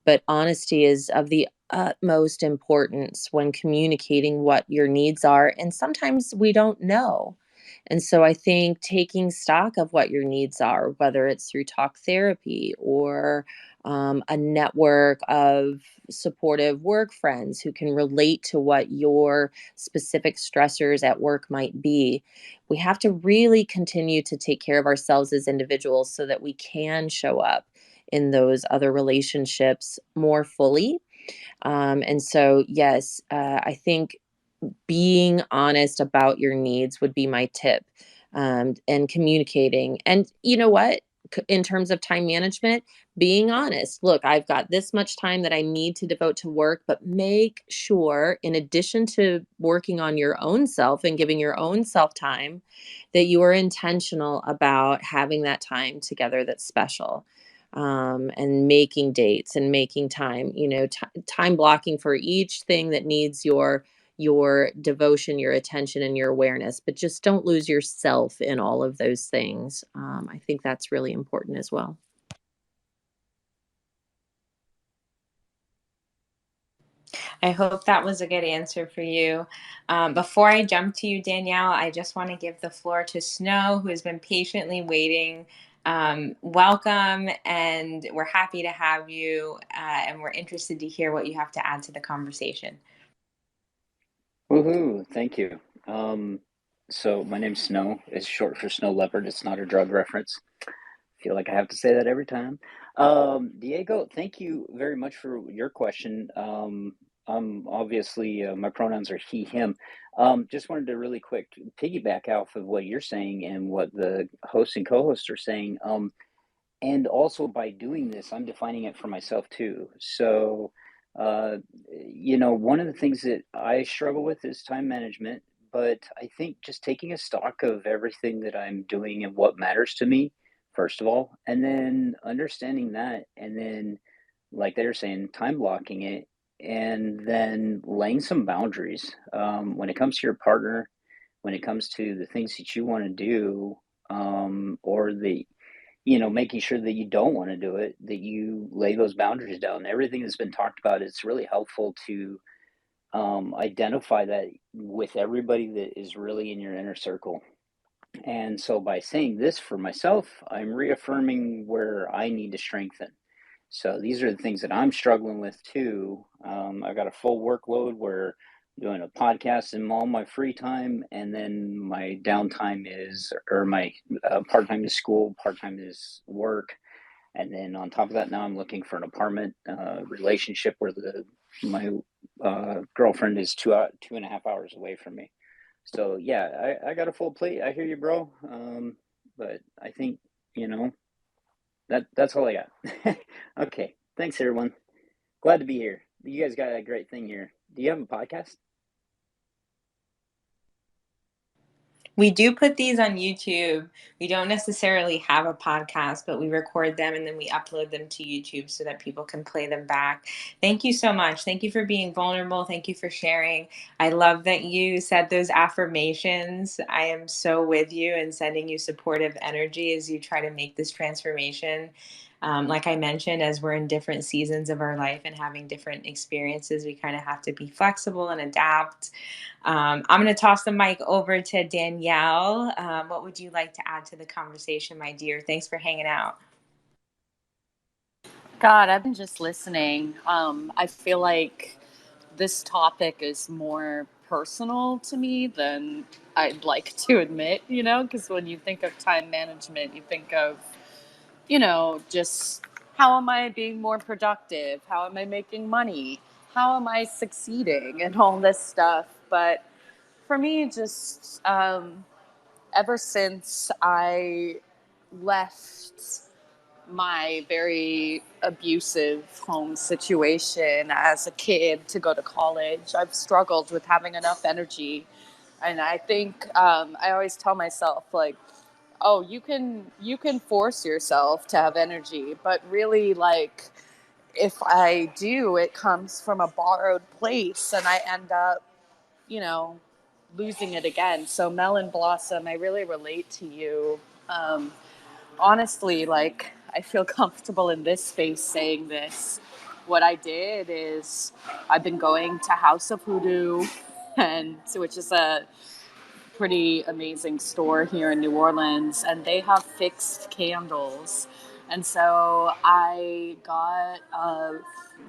but honesty is of the utmost importance when communicating what your needs are. And sometimes we don't know. And so I think taking stock of what your needs are, whether it's through talk therapy or a network of supportive work friends who can relate to what your specific stressors at work might be, we have to really continue to take care of ourselves as individuals so that we can show up in those other relationships more fully. And so, yes, I think being honest about your needs would be my tip, and communicating. And you know what? In terms of time management, being honest. Look, I've got this much time that I need to devote to work, but make sure, in addition to working on your own self and giving your own self time, that you are intentional about having that time together that's special. And making dates and making time, time blocking for each thing that needs your devotion, your attention, and your awareness, but just don't lose yourself in all of those things. I think that's really important as well. I hope that was a good answer for you. Before I jump to you, Danielle, I just want to give the floor to Snow, who has been patiently waiting. Welcome, and we're happy to have you, and we're interested to hear what you have to add to the conversation. Woohoo! Thank you. So my name's Snow. It's short for Snow Leopard. It's not a drug reference. Feel like I have to say that every time. Diego, thank you very much for your question. I'm obviously my pronouns are he, him. Just wanted to really quick piggyback off of what you're saying and what the host and co-hosts are saying. And also by doing this, I'm defining it for myself too. So, one of the things that I struggle with is time management, but I think just taking a stock of everything that I'm doing and what matters to me, first of all, and then understanding that, and then, like they're saying, time blocking it, and then laying some boundaries when it comes to your partner, when it comes to the things that you want to do, or making sure that you don't want to do it, that you lay those boundaries down. Everything that's been talked about, it's really helpful to identify that with everybody that is really in your inner circle. And so by saying this for myself, I'm reaffirming where I need to strengthen. So these are the things that I'm struggling with too. I've got a full workload where I'm doing a podcast in all my free time, and then my downtime is, or my part time is school, part time is work, and then on top of that, now I'm looking for an apartment relationship where my girlfriend is 2.5 hours away from me. So yeah, I got a full plate. I hear you, bro. But I think you know that's all I got. Okay, thanks everyone. Glad to be here. You guys got a great thing here. Do you have a podcast? We do put these on YouTube. We don't necessarily have a podcast, but we record them and then we upload them to YouTube so that people can play them back. Thank you so much. Thank you for being vulnerable. Thank you for sharing. I love that you said those affirmations. I am so with you and sending you supportive energy as you try to make this transformation. Like I mentioned, as we're in different seasons of our life and having different experiences, we kind of have to be flexible and adapt. I'm going to toss the mic over to Danielle. What would you like to add to the conversation, my dear? Thanks for hanging out. God, I've been just listening. I feel like this topic is more personal to me than I'd like to admit, because when you think of time management, you think of, just how am I being more productive? How am I making money? How am I succeeding and all this stuff? But for me, just ever since I left my very abusive home situation as a kid to go to college, I've struggled with having enough energy. And I think I always tell myself, like, oh, you can force yourself to have energy, but really, like, if I do, it comes from a borrowed place and I end up, you know, losing it again. So Melon Blossom, I really relate to you. Um, Honestly, like, I feel comfortable in this space saying this. What I did is I've been going to House of Hoodoo, and which is a pretty amazing store here in New Orleans, and they have fixed candles. And so I got a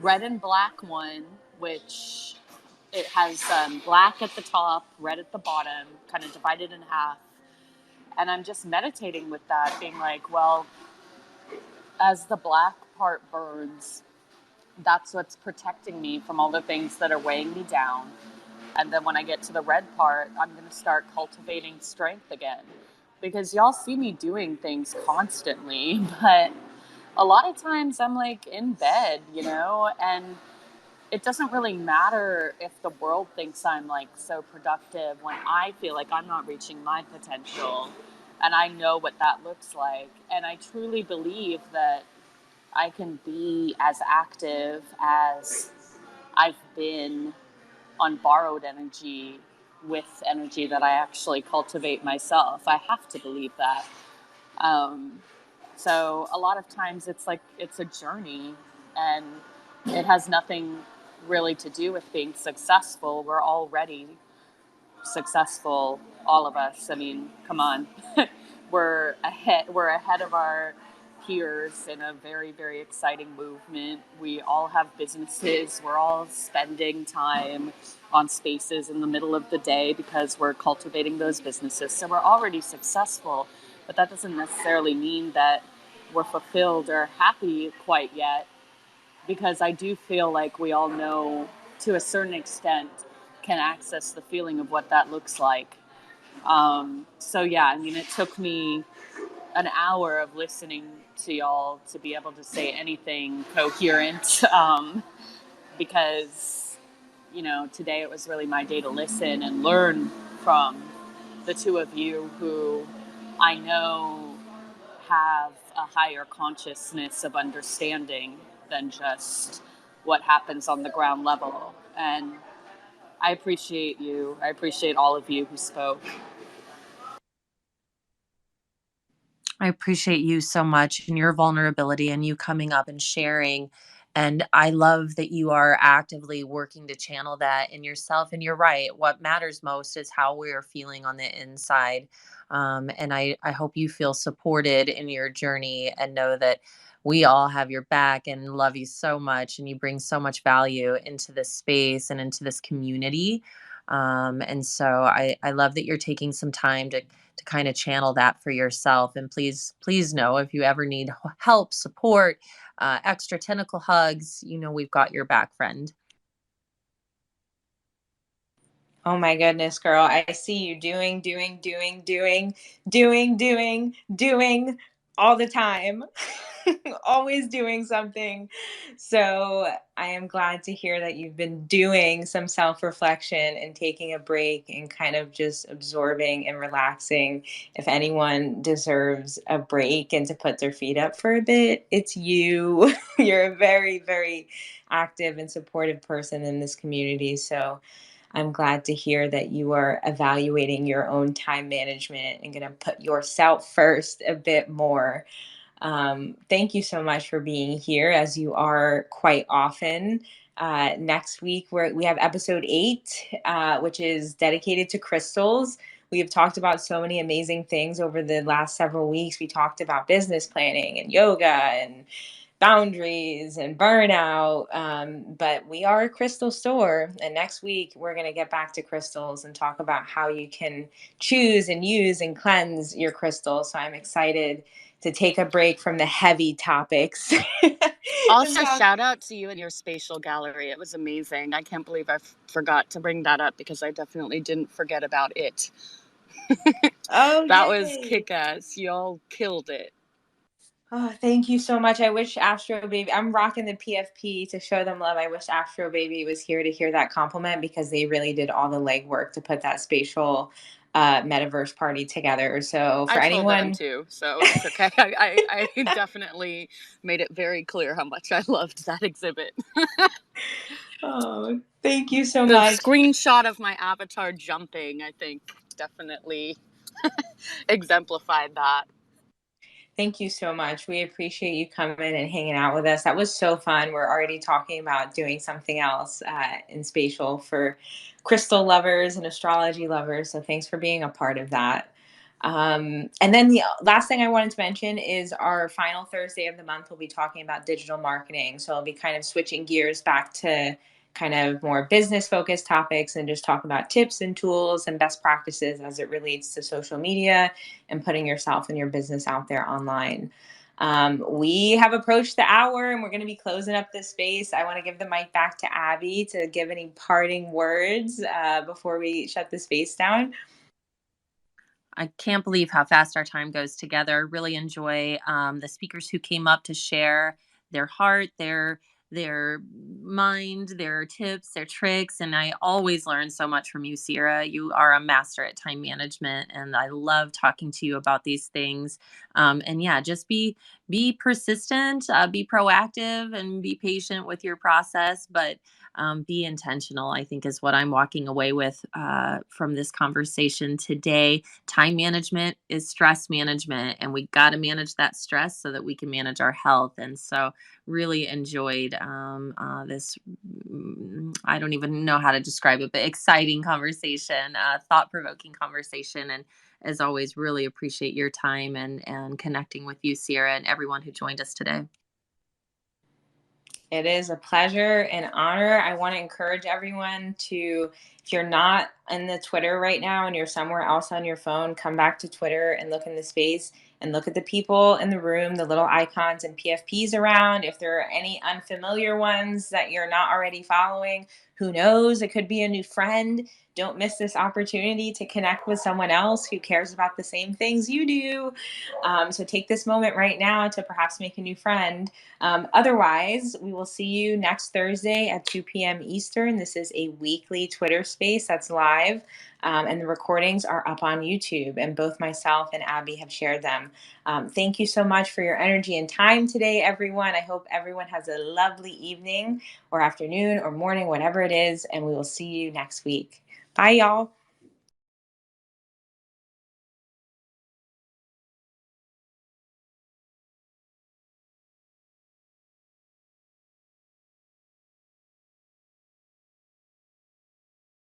red and black one, which it has black at the top, red at the bottom, kind of divided in half. And I'm just meditating with that, being like, well, as the black part burns, that's what's protecting me from all the things that are weighing me down. And then when I get to the red part, I'm going to start cultivating strength again. Because y'all see me doing things constantly, but a lot of times I'm like in bed, and it doesn't really matter if the world thinks I'm like so productive when I feel like I'm not reaching my potential. And I know what that looks like. And I truly believe that I can be as active as I've been on borrowed energy with energy that I actually cultivate myself. I have to believe that. Um, so a lot of times it's a journey, and it has nothing really to do with being successful. We're already successful, all of us. I mean, come on. We're ahead of our peers in a very, very exciting movement. We all have businesses. We're all spending time on spaces in the middle of the day because we're cultivating those businesses. So we're already successful, but that doesn't necessarily mean that we're fulfilled or happy quite yet, because I do feel like we all know, to a certain extent, can access the feeling of what that looks like. So yeah, I mean, it took me an hour of listening to y'all to be able to say anything coherent, because today it was really my day to listen and learn from the two of you who I know have a higher consciousness of understanding than just what happens on the ground level. And I appreciate you. I appreciate all of you who spoke. I appreciate you so much and your vulnerability and you coming up and sharing And I love that you are actively working to channel that in yourself. And you're right. What matters most is how we are feeling on the inside. And I hope you feel supported in your journey and know that we all have your back and love you so much. And you bring so much value into this space and into this community. And so I love that you're taking some time to kind of channel that for yourself. And please know if you ever need help, support, extra tentacle hugs, we've got your back, friend. Oh my goodness, girl. I see you doing all the time. Always doing something. So I am glad to hear that you've been doing some self-reflection and taking a break and kind of just absorbing and relaxing. If anyone deserves a break and to put their feet up for a bit, it's you. You're a very, very active and supportive person in this community. So I'm glad to hear that you are evaluating your own time management and going to put yourself first a bit more. Thank you so much for being here, as you are quite often. Next week, we have episode 8, which is dedicated to crystals. We have talked about so many amazing things over the last several weeks. We talked about business planning and yoga and boundaries and burnout. But we are a crystal store. And next week, we're going to get back to crystals and talk about how you can choose and use and cleanse your crystals. So I'm excited to take a break from the heavy topics. Also, shout out to you and your spatial gallery. It was amazing. I can't believe I forgot to bring that up because I definitely didn't forget about it. Oh, that was kick-ass. Y'all killed it. Oh, thank you so much. I wish Astro Baby, I'm rocking the PFP to show them love. I wish Astro Baby was here to hear that compliment because they really did all the legwork to put that spatial metaverse party together. So for I told anyone them too, so it's okay. I definitely made it very clear how much I loved that exhibit. Oh, thank you so the much. The screenshot of my avatar jumping, I think, definitely exemplified that. Thank you so much. We appreciate you coming and hanging out with us. That was so fun. We're already talking about doing something else in spatial for crystal lovers and astrology lovers. So thanks for being a part of that. And then the last thing I wanted to mention is our final Thursday of the month, we'll be talking about digital marketing. So I'll be kind of switching gears back to kind of more business focused topics and just talk about tips and tools and best practices as it relates to social media and putting yourself and your business out there online. We have approached the hour and we're going to be closing up this space. I want to give the mic back to Abby to give any parting words before we shut the space down. I can't believe how fast our time goes together. Really enjoy the speakers who came up to share their heart, their mind, their tips, their tricks, and I always learn so much from you, Sierra. You are a master at time management, and I love talking to you about these things. And yeah, just be persistent, be proactive, and be patient with your process, but be intentional, I think, is what I'm walking away with from this conversation today. Time management is stress management, and we got to manage that stress so that we can manage our health. And so really enjoyed this, I don't even know how to describe it, but exciting conversation, thought-provoking conversation. And as always, really appreciate your time and connecting with you, Sierra, and everyone who joined us today. It is a pleasure and honor. I want to encourage everyone to, if you're not in the Twitter right now and you're somewhere else on your phone, come back to Twitter and look in the space and look at the people in the room, the little icons and PFPs around. If there are any unfamiliar ones that you're not already following, who knows? It could be a new friend. Don't miss this opportunity to connect with someone else who cares about the same things you do. So take this moment right now to perhaps make a new friend. Otherwise, we will see you next Thursday at 2 p.m. Eastern. This is a weekly Twitter space that's live, and the recordings are up on YouTube, and both myself and Abby have shared them. Thank you so much for your energy and time today, everyone. I hope everyone has a lovely evening or afternoon or morning, whatever it is, and we will see you next week. Bye, y'all.